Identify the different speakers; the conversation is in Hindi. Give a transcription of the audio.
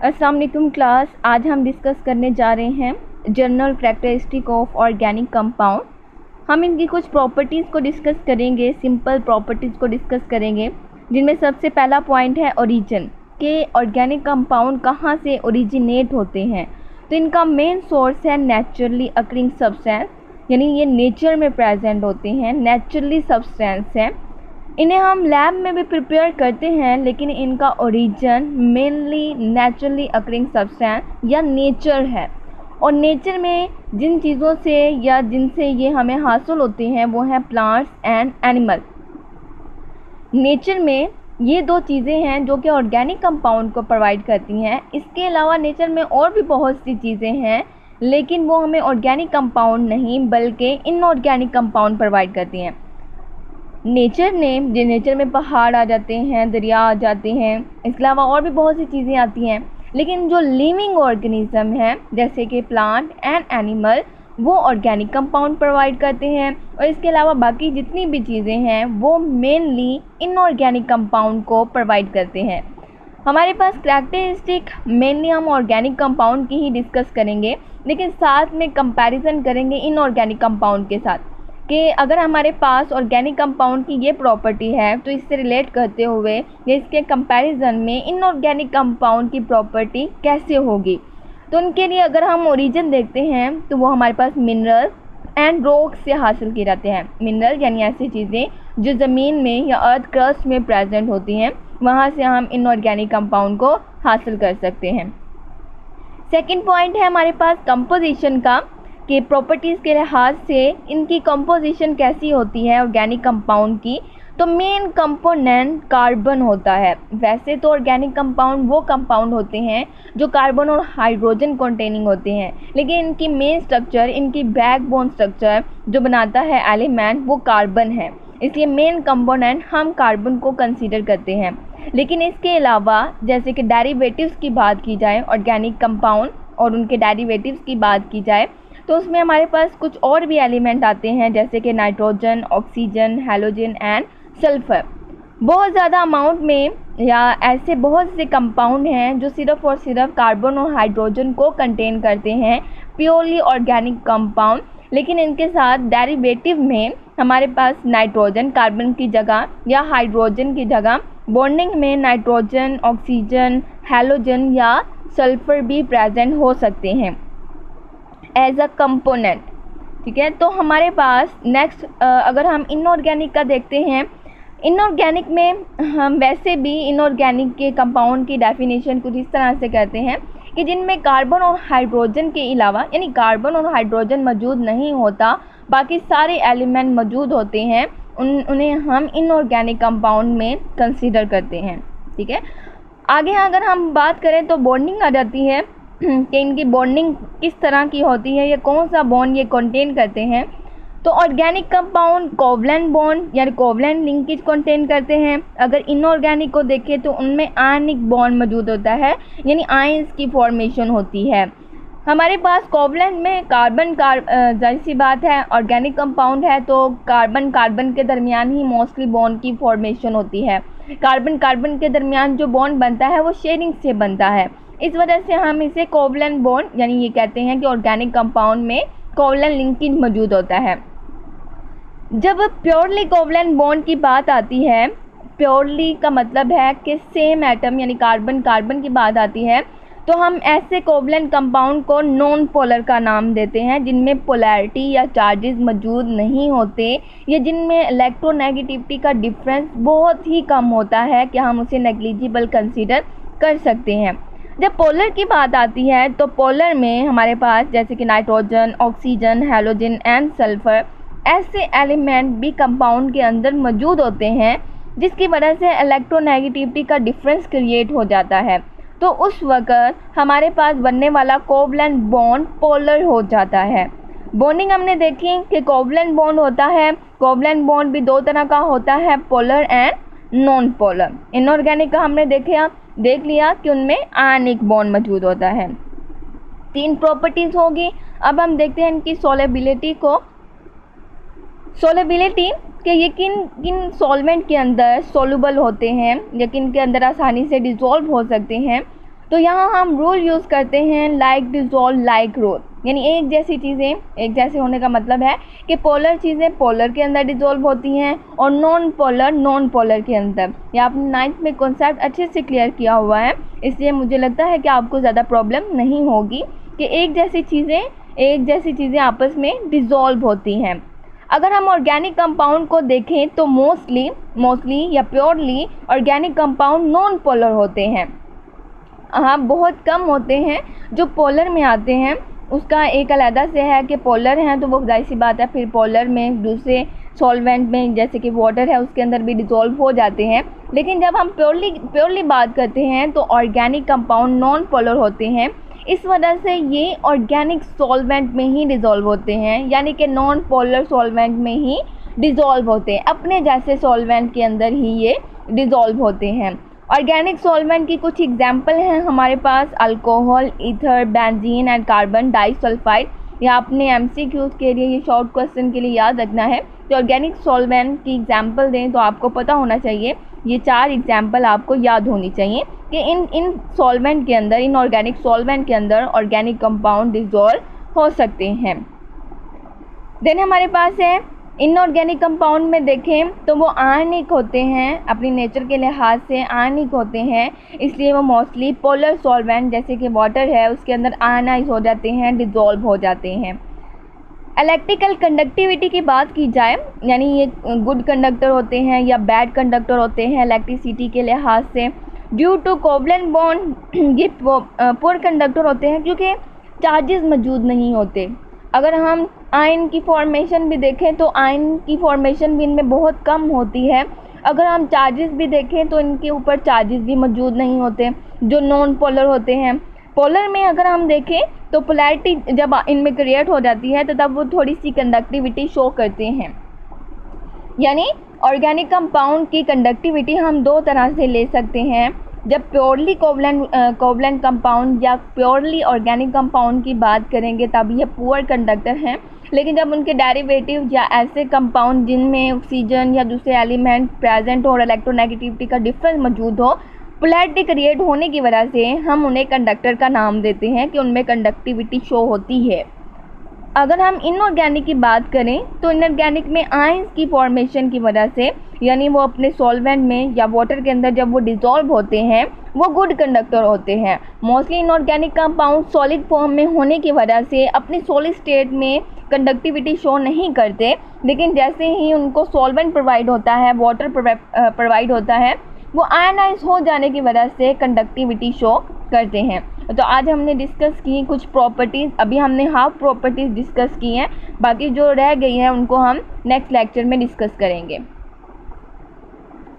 Speaker 1: अस्सलाम वालेकुम क्लास। आज हम डिस्कस करने जा रहे हैं general characteristic of organic compound. हम इनकी कुछ प्रॉपर्टीज़ को डिस्कस करेंगे, सिंपल प्रॉपर्टीज़ को डिस्कस करेंगे, जिनमें सबसे पहला पॉइंट है ओरिजिन, के ऑर्गेनिक कंपाउंड कहाँ से ओरिजिनेट होते हैं। तो इनका मेन सोर्स है नेचुरली अकरिंग सब्सटेंस, यानी ये नेचर में प्रेजेंट होते हैं, नेचुरली सब्सटेंस है। इन्हें हम लैब में भी प्रिपेयर करते हैं, लेकिन इनका origin mainly naturally occurring substance या नेचर है। और नेचर में जिन चीज़ों से या जिनसे ये हमें हासिल होते हैं वो हैं प्लांट्स एंड एनिमल। नेचर में ये दो चीज़ें हैं जो कि ऑर्गेनिक कंपाउंड को प्रोवाइड करती हैं। इसके अलावा नेचर में और भी बहुत सी चीज़ें हैं, लेकिन वो हमें ऑर्गेनिक कंपाउंड नहीं बल्कि इनऑर्गेनिक कंपाउंड प्रोवाइड करती हैं। नेचर में पहाड़ आ जाते हैं, दरिया आ जाते हैं, इसके अलावा और भी बहुत सी चीज़ें आती हैं, लेकिन जो लिविंग ऑर्गेनिज्म है जैसे कि प्लांट एंड एनिमल वो ऑर्गेनिक कंपाउंड प्रोवाइड करते हैं। और इसके अलावा बाकी जितनी भी चीज़ें हैं वो मेनली इनऑर्गेनिक कंपाउंड को प्रोवाइड करते हैं। हमारे पास करैक्टरिस्टिक मेनली हम ऑर्गेनिक कंपाउंड की ही डिस्कस करेंगे, लेकिन साथ में कंपैरिजन करेंगे इनऑर्गेनिक कंपाउंड के साथ कि अगर हमारे पास ऑर्गेनिक कंपाउंड की ये प्रॉपर्टी है तो इससे रिलेट करते हुए या इसके कंपैरिजन में इनऑर्गेनिक कंपाउंड की प्रॉपर्टी कैसे होगी। तो उनके लिए अगर हम ओरिजिन देखते हैं तो वो हमारे पास मिनरल एंड रॉक से हासिल किए जाते हैं। मिनरल यानी ऐसी चीज़ें जो ज़मीन में या अर्थ क्रस्ट में प्रेजेंट होती हैं, वहाँ से हम इनऑर्गेनिक कंपाउंड को हासिल कर सकते हैं। सेकेंड पॉइंट है हमारे पास कंपोजिशन का, कि प्रॉपर्टीज़ के लिहाज से इनकी कंपोजिशन कैसी होती है ऑर्गेनिक कंपाउंड की। तो मेन कंपोनेंट कार्बन होता है। वैसे तो ऑर्गेनिक कंपाउंड वो कंपाउंड होते हैं जो कार्बन और हाइड्रोजन कंटेनिंग होते हैं, लेकिन इनकी मेन स्ट्रक्चर, इनकी बैकबोन स्ट्रक्चर जो बनाता है एलिमेंट वो कार्बन है, इसलिए मेन कंपोनेंट हम कार्बन को कंसीडर करते हैं। लेकिन इसके अलावा जैसे कि डेरिवेटिव्स की बात की जाए ऑर्गेनिक कंपाउंड और उनके डेरिवेटिव्स की बात की जाए तो उसमें हमारे पास कुछ और भी एलिमेंट आते हैं जैसे कि nitrogen, oxygen, halogen and sulphur. बहुत ज़्यादा अमाउंट में या ऐसे बहुत से कंपाउंड हैं जो सिर्फ और सिर्फ कार्बन और हाइड्रोजन को कंटेन करते हैं, प्योरली ऑर्गेनिक कंपाउंड। लेकिन इनके साथ डेरिवेटिव में हमारे पास नाइट्रोजन कार्बन की जगह या हाइड्रोजन की जगह बॉन्डिंग में नाइट्रोजन, ऑक्सीजन, हैलोजन या सल्फर भी प्रेजेंट हो सकते हैं एज अ कंपोनेंट। ठीक है, तो हमारे पास नेक्स्ट अगर हम इनऑर्गेनिक का देखते हैं, इनऑर्गेनिक में हम वैसे भी इनऑर्गेनिक के कंपाउंड की डेफिनेशन कुछ इस तरह से कहते हैं कि जिनमें कार्बन और हाइड्रोजन के अलावा, यानी कार्बन और हाइड्रोजन मौजूद नहीं होता, बाकी सारे एलिमेंट मौजूद होते हैं, उन्हें हम इनऑर्गेनिक कंपाउंड में कंसीडर करते हैं। ठीक है, आगे अगर हम बात करें तो बॉन्डिंग आ जाती है कि इनकी बॉन्डिंग किस तरह की होती है या कौन सा बॉन्ड ये कंटेन करते हैं। तो ऑर्गेनिक कंपाउंड कोवलेंट बॉन्ड यानी कोवलेंट लिंकेज कंटेन करते हैं। अगर इनऑर्गेनिक को देखें तो उनमें आयनिक बॉन्ड मौजूद होता है, यानी आयंस की फॉर्मेशन होती है। हमारे पास कोवलेंट में कार्बन जाहिर सी बात है ऑर्गेनिक कंपाउंड है तो कार्बन कार्बन के दरमियान ही मोस्टली बॉन्ड की फॉर्मेशन होती है। कार्बन कार्बन के दरमियान जो बॉन्ड बनता है वो शेयरिंग से बनता है, इस वजह से हम इसे कोवलेंट बॉन्ड यानी ये कहते हैं कि ऑर्गेनिक कंपाउंड में कोवलेंट लिंकेज मौजूद होता है। जब प्योरली कोवलेंट बॉन्ड की बात आती है, प्योरली का मतलब है कि सेम एटम यानी कार्बन कार्बन की बात आती है, तो हम ऐसे कोवलेंट कंपाउंड को नॉन पोलर का नाम देते हैं, जिनमें पोलैरिटी या चार्जेस मौजूद नहीं होते या जिनमें इलेक्ट्रोनेगेटिविटी का डिफरेंस बहुत ही कम होता है कि हम उसे नेग्लिजिबल कंसीडर कर सकते हैं। जब पोलर की बात आती है तो पोलर में हमारे पास जैसे कि nitrogen, oxygen, halogen and sulphur ऐसे एलिमेंट भी कंपाउंड के अंदर मौजूद होते हैं, जिसकी वजह से इलेक्ट्रोनेगेटिविटी का डिफरेंस क्रिएट हो जाता है। तो उस वक्त हमारे पास बनने वाला कोवलेंट बॉन्ड पोलर हो जाता है। बॉन्डिंग हमने देखी कि कोवलेंट बॉन्ड होता है, कोवलेंट बॉन्ड भी दो तरह का होता है, polar and non polar. Inorganic का हमने देख लिया कि उनमें आयनिक बॉन्ड मौजूद होता है। 3 प्रॉपर्टीज़ होगी। अब हम देखते हैं इनकी सोलेबिलिटी को। सोलेबिलिटी कि ये किन सॉल्वेंट के अंदर सोलूबल होते हैं या किन के अंदर आसानी से डिज़ोल्व हो सकते हैं। तो यहाँ हम रूल यूज़ करते हैं लाइक डिजोल्व लाइक रूल, यानी एक जैसी चीज़ें एक जैसे होने का मतलब है कि पोलर चीज़ें पोलर के अंदर डिजोल्व होती हैं और नॉन पोलर के अंदर। ये आपने 9th में कॉन्सेप्ट अच्छे से क्लियर किया हुआ है, इसलिए मुझे लगता है कि आपको ज़्यादा प्रॉब्लम नहीं होगी कि एक जैसी चीज़ें आपस में डिजोल्व होती हैं। अगर हम ऑर्गेनिक कंपाउंड को देखें तो मोस्टली या purely organic compound non polar होते हैं। हाँ, बहुत कम होते हैं जो पोलर में आते हैं। उसका एक अलग से है कि पोलर हैं तो वो जाहिर सी बात है फिर पोलर में दूसरे सॉल्वेंट में जैसे कि वाटर है उसके अंदर भी डिज़ोल्व हो जाते हैं। लेकिन जब हम प्योरली बात करते हैं तो ऑर्गेनिक कंपाउंड नॉन पोलर होते हैं। इस वजह से ये ऑर्गेनिक सॉल्वेंट में ही डिज़ोल्व होते हैं, यानी कि नॉन पोलर सॉल्वेंट में ही डिज़ोल्व होते हैं, अपने जैसे सॉल्वेंट के अंदर ही ये डिज़ोल्व होते हैं। ऑर्गेनिक सॉल्वेंट की कुछ एग्जाम्पल हैं हमारे पास alcohol, ether, benzene and carbon disulphide. ये आपने MCQs के लिए, ये शॉर्ट क्वेश्चन के लिए याद रखना है कि ऑर्गेनिक सॉल्वेंट की एग्जाम्पल दें तो आपको पता होना चाहिए, ये 4 एग्जाम्पल आपको याद होनी चाहिए कि इन सॉल्वेंट के अंदर, इन ऑर्गेनिक सॉल्वेंट के अंदर ऑर्गेनिक कंपाउंड डिज़ोल्व हो सकते हैं। देन हमारे पास है इनऑर्गेनिक कंपाउंड में देखें तो वो आयनिक होते हैं, अपनी नेचर के लिहाज से आयनिक होते हैं, इसलिए वो मोस्टली पोलर सॉल्वेंट जैसे कि वाटर है उसके अंदर आयनाइज हो जाते हैं, डिज़ोल्व हो जाते हैं। इलेक्ट्रिकल कंडक्टिविटी की बात की जाए, यानी ये गुड कंडक्टर होते हैं या बैड कंडक्टर होते हैं इलेक्ट्रिसिटी के लिहाज से। ड्यू टू कोवलेंट बॉन्ड ये पुअर कंडक्टर होते हैं क्योंकि चार्जेस मौजूद नहीं होते। अगर हम आयन की फॉर्मेशन भी देखें तो आयन की फॉर्मेशन भी इनमें बहुत कम होती है। अगर हम चार्जेस भी देखें तो इनके ऊपर चार्जेस भी मौजूद नहीं होते जो नॉन पोलर होते हैं। पोलर में अगर हम देखें तो पोलैरिटी जब इनमें क्रिएट हो जाती है तो तब वो थोड़ी सी कंडक्टिविटी शो करते हैं। यानी ऑर्गेनिक कंपाउंड की कंडक्टिविटी हम 2 तरह से ले सकते हैं। जब प्योरली कोवलेंट कंपाउंड या प्योरली ऑर्गेनिक कंपाउंड की बात करेंगे तब ये पुअर कंडक्टर हैं, लेकिन जब उनके डेरिवेटिव या ऐसे कंपाउंड जिनमें ऑक्सीजन या दूसरे एलिमेंट प्रेजेंट हो और इलेक्ट्रोनेगेटिविटी का डिफरेंस मौजूद हो, पोलैरिटी क्रिएट होने की वजह से हम उन्हें कंडक्टर का नाम देते हैं कि उनमें कंडक्टिविटी शो होती है। अगर हम इनऑर्गेनिक की बात करें तो इनऑर्गेनिक में आयंस की फॉर्मेशन की वजह से, यानी वो अपने सॉल्वेंट में या वाटर के अंदर जब वो डिज़ोल्व होते हैं वो गुड कंडक्टर होते हैं। Mostly inorganic compound solid form में होने की वजह से अपनी सॉलिड स्टेट में कंडक्टिविटी शो नहीं करते, लेकिन जैसे ही उनको सॉल्वेंट प्रोवाइड होता है, वाटर प्रोवाइड होता है, वो आयनाइज हो जाने की वजह से कंडक्टिविटी शो करते हैं। तो आज हमने डिस्कस की कुछ प्रॉपर्टीज़, अभी हमने हाफ प्रॉपर्टीज़ डिस्कस की हैं, बाकी जो रह गई हैं उनको हम नेक्स्ट लेक्चर में डिस्कस करेंगे।